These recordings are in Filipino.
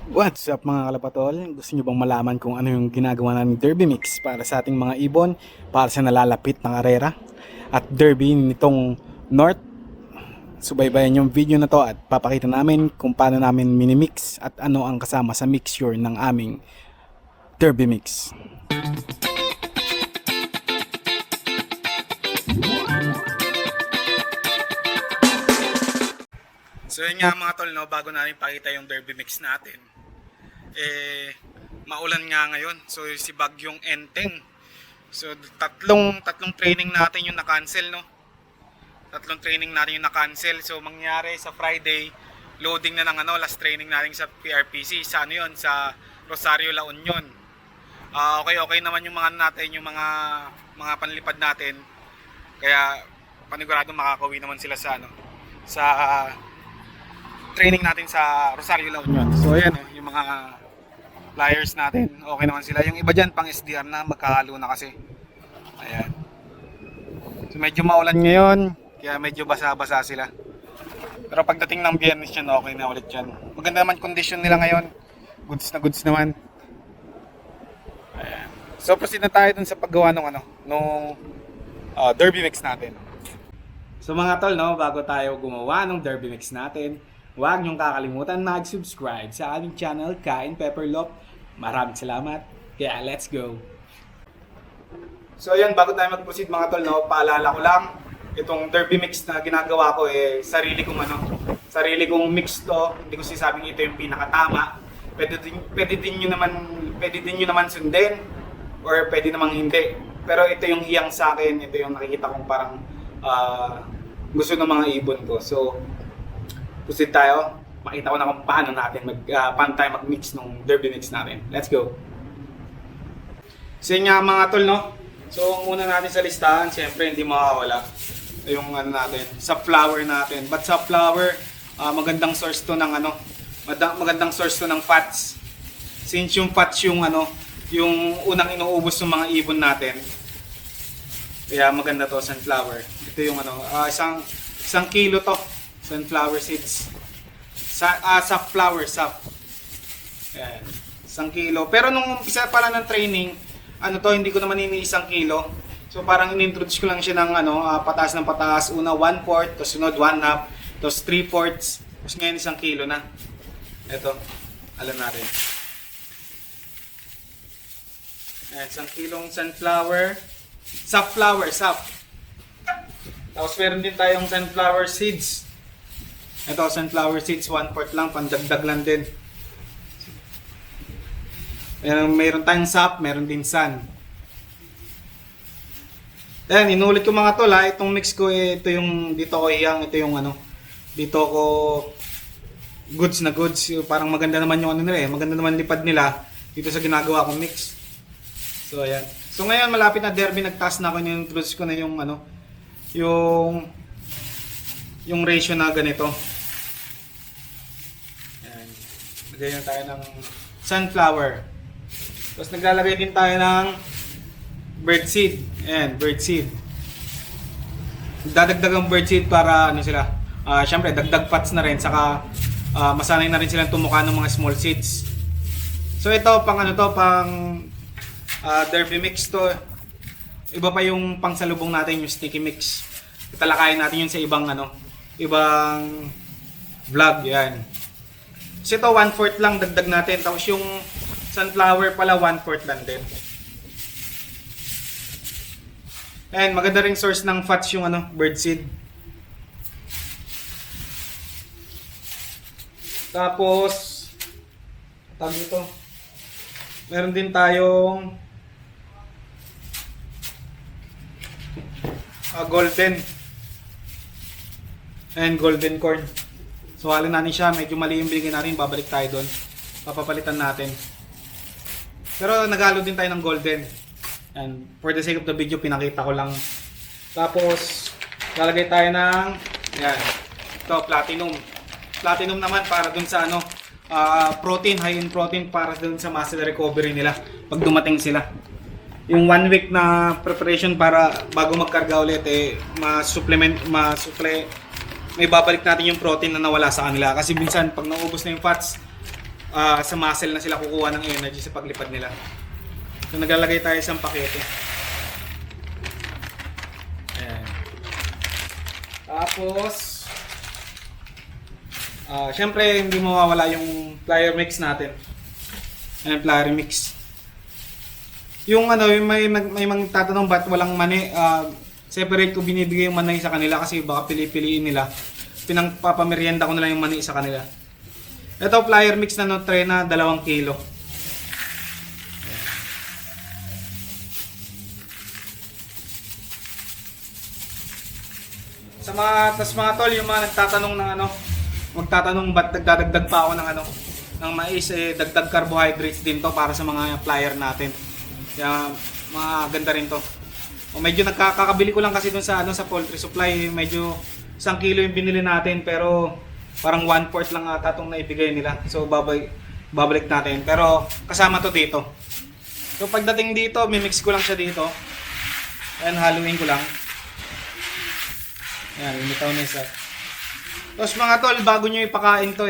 What's up mga kalapatol? Gusto nyo bang malaman kung ano yung ginagawa namin Derby Mix para sa ating mga ibon, para sa nalalapit na karera at Derby nitong North? Subaybayan yung video na to at papakita namin kung paano namin minimix at ano ang kasama sa mixture ng aming Derby Mix. So yun nga mga tol, no, bago namin pakita yung Derby Mix natin, maulan nga ngayon. So si Bagyong Enteng. So tatlong training natin yung na-cancel, no. Tatlong training natin yung na-cancel. So mangyari sa Friday, loading na ng last training natin sa PRPC sa sa Rosario La Union. Okay naman yung mga natin, yung mga panlipad natin. Kaya panigurado makakauwi naman sila sa sa training natin sa Rosario La Union. So ayan yung mga flyers natin, okay naman sila. Yung iba dyan pang SDR na, magkahalo na kasi. Ayan. So medyo maulan ngayon, kaya medyo basa-basa sila. Pero pagdating ng Biyernes yan, okay na ulit yan. Maganda naman condition nila ngayon. Goods na goods naman. Ayan. So proceed na tayo dun sa paggawa ng Derby Mix natin. So mga tol, no, bago tayo gumawa ng Derby Mix natin, huwag niyong kakalimutan mag-subscribe sa aming channel, Kain Pepperlop. Maraming salamat. Kaya let's go! So ayan, bago tayo mag-proceed mga tol, no, paalala ko lang, itong Derby Mix na ginagawa ko, sarili kong mix to. Hindi ko sinasabing ito yung pinakatama. Pwede din nyo naman sundin, or pwede namang hindi. Pero ito yung hiyang sa akin, ito yung nakikita kong parang gusto ng mga ibon ko. So, proceed tayo. Makita ko na kung paano tayo mag-mix ng Derby Mix natin. Let's go! So yun nga mga tol, no? So, muna natin sa listahan, siyempre hindi makakawala yung natin, sa flower natin. But sa flower, magandang source to ng magandang source to ng fats. Since yung fats yung yung unang inuubos ng mga ibon natin. Kaya maganda to, sunflower. Ito yung isang kilo to, sunflower seeds. Sap. Ayan, 1 kilo. Pero nung umpisa pala ng training, hindi ko naman ini 1 kilo. So parang in-introduce ko lang siya ng pataas ng pataas. Una 1/4, tapos sunod 1/2, tapos 3/4, tapos ngayon 1 kilo na. Ito, alam natin. Ayan, 1 kilong sunflower. Sap. Tapos meron din tayong sunflower seeds. Ito, sunflower seeds, 1/4 lang, pandagdag lang din. Mayroon tayong sap, meron din sun. Ayan, inulit ko mga tol ha, itong mix ko, ito yung, dito ko iyang, ito yung dito ko, goods na goods. Parang maganda naman yung maganda naman lipad nila, dito sa ginagawa kong mix. So ayan. So ngayon, malapit na Derby, nagtaas na ako, in-introduce ko na yung yung ratio na ganito. Lagyan tayo ng sunflower. Tapos naglalagay din tayo ng birdseed. Ayan, birdseed. Dadagdag ang birdseed para sila. Syempre, dagdag fats na rin. Saka masanay na rin silang tumuka ng mga small seeds. So ito, pang Derby Mix to. Iba pa yung pangsalubong natin, yung sticky mix. Italakayin natin yun sa ibang vlog. Yan. So ito 1/4 lang dagdag natin, tapos yung sunflower pala 1/4 lang din. And maganda ring source ng fats yung birdseed. Tapos dito, meron din tayong golden and golden corn. So halin natin siya, medyo mali yung binigay natin, babalik tayo doon. Papapalitan natin. Pero naghalo din tayo ng golden. And for the sake of the video, pinakita ko lang. Tapos, lalagay tayo ng, yan, ito, platinum. Platinum naman para dun sa protein, high in protein para dun sa muscle recovery nila pag dumating sila. Yung 1 week na preparation para bago magkarga ulit, may babalik natin yung protein na nawala sa kanila. Kasi minsan, pag naubos na yung fats, sa muscle na sila kukuha ng energy sa paglipad nila. So naglalagay tayo sa pakete. Ayan. Tapos syempre hindi mawawala yung plier mix natin. Ayan, plier mix. Yung yung may magtatanong ba't walang mani, separate ko binibigay yung mani sa kanila kasi baka pili-piliin nila. Pinagpapamerienda ko na lang yung mani sa kanila. Ito plier mix na Nutrena 2 kilo. Sa mga tol, yung mga nagtatanong ng magtatanong ba't nagdadagdag pa ako ng mais, dagdag carbohydrates din to para sa mga plier natin. Kaya maganda rin to. Medyo nagkakabili ko lang kasi dun sa poultry supply, medyo 1 kilo yung binili natin pero parang 1/4 lang ata itong naibigay nila. So babalik natin. Pero kasama to dito. So pagdating dito, mimix ko lang siya dito. Ayan, haluin ko lang. Ayan, lumitaw na isa. Tapos mga tol, bago nyo ipakain to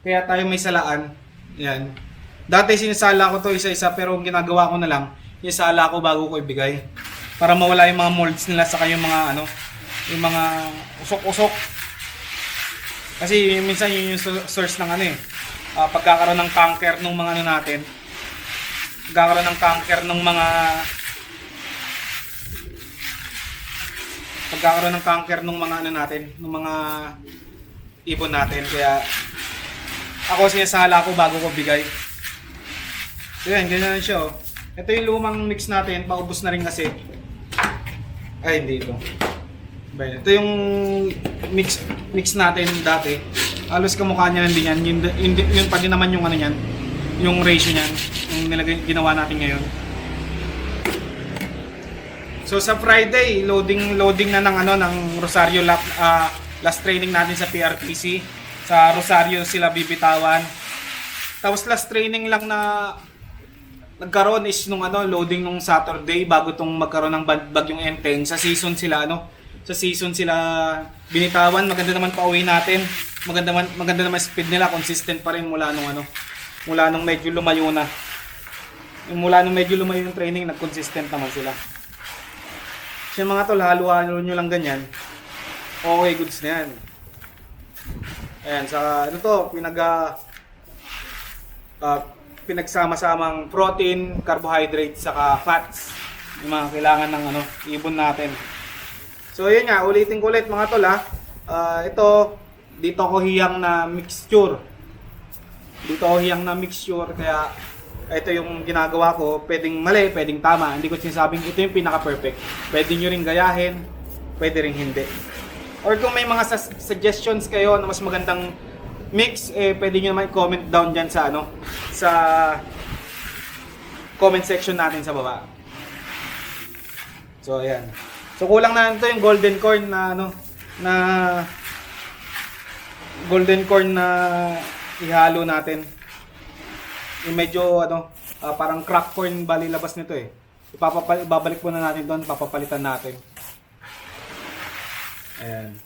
kaya tayo may salaan. Ayan. Dati sinisala ko to isa-isa pero ang ginagawa ko na lang, yung sala ko bago ko ibigay. Para mawala yung mga molds nila sa yung mga yung mga usok-usok. Kasi minsan yun yung source ng pagkakaroon ng cancer ng mga natin. Pagkakaroon ng cancer ng mga natin, ng mga ibon natin. Kaya ako sinasala ko bago ko bigay. So yan, ganyan siya oh. Ito yung lumang mix natin, paubos na rin kasi. Ay, hindi ito. Ito yung mix natin dati. Halos kamukha niya din yan. Yun pa din naman yung niyan. Yung ratio niyan. Yung ginawa natin ngayon. So sa Friday, loading na ng Rosario last training natin sa PRPC. Sa Rosario sila bibitawan. Tapos last training lang na nagkaroon is loading nung Saturday bago tong magkaroon ng bagyong Enteng. Sa season sila binitawan. Maganda naman pauwi natin. Maganda naman speed nila, consistent pa rin mula nung medyo lumayo na. Mula nung medyo lumayo yung training, nag-consistent naman sila. Kasi mga tol, halo-halo nyo lang ganyan. Okay, goods na yan. Ayan, sa pinagsama-samang protein, carbohydrates, saka fats. Yung mga kailangan ng ibon natin. So yun nga, ulitin ko ulit mga tol dito ko hiyang na mixture. Kaya ito yung ginagawa ko, pwedeng mali, pwedeng tama. Hindi ko sinasabing ito yung pinaka-perfect. Pwede nyo rin gayahin, pwede rin hindi. Or kung may mga suggestions kayo na mas magandang mix, pwede nyo naman i-comment down dyan sa sa comment section natin sa baba. So ayan. So kulang na ito yung golden corn na ihalo natin. Yung medyo parang crack corn bali labas nito ibabalik muna natin doon, papapalitan natin. Ayan.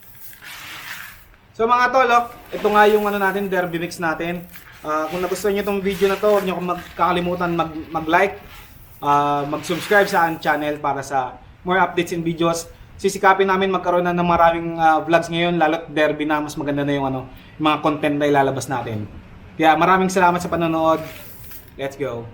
So mga tol, ito nga yung natin, derby mix natin. Kung nagustuhan niyo itong video na to, huwag niyo kakalimutan mag-like, mag-subscribe sa aking channel para sa more updates and videos. Sisikapin namin magkaroon na ng maraming vlogs ngayon, lalo't derby na, mas maganda na yung mga content na ilalabas natin. Kaya maraming salamat sa panonood. Let's go.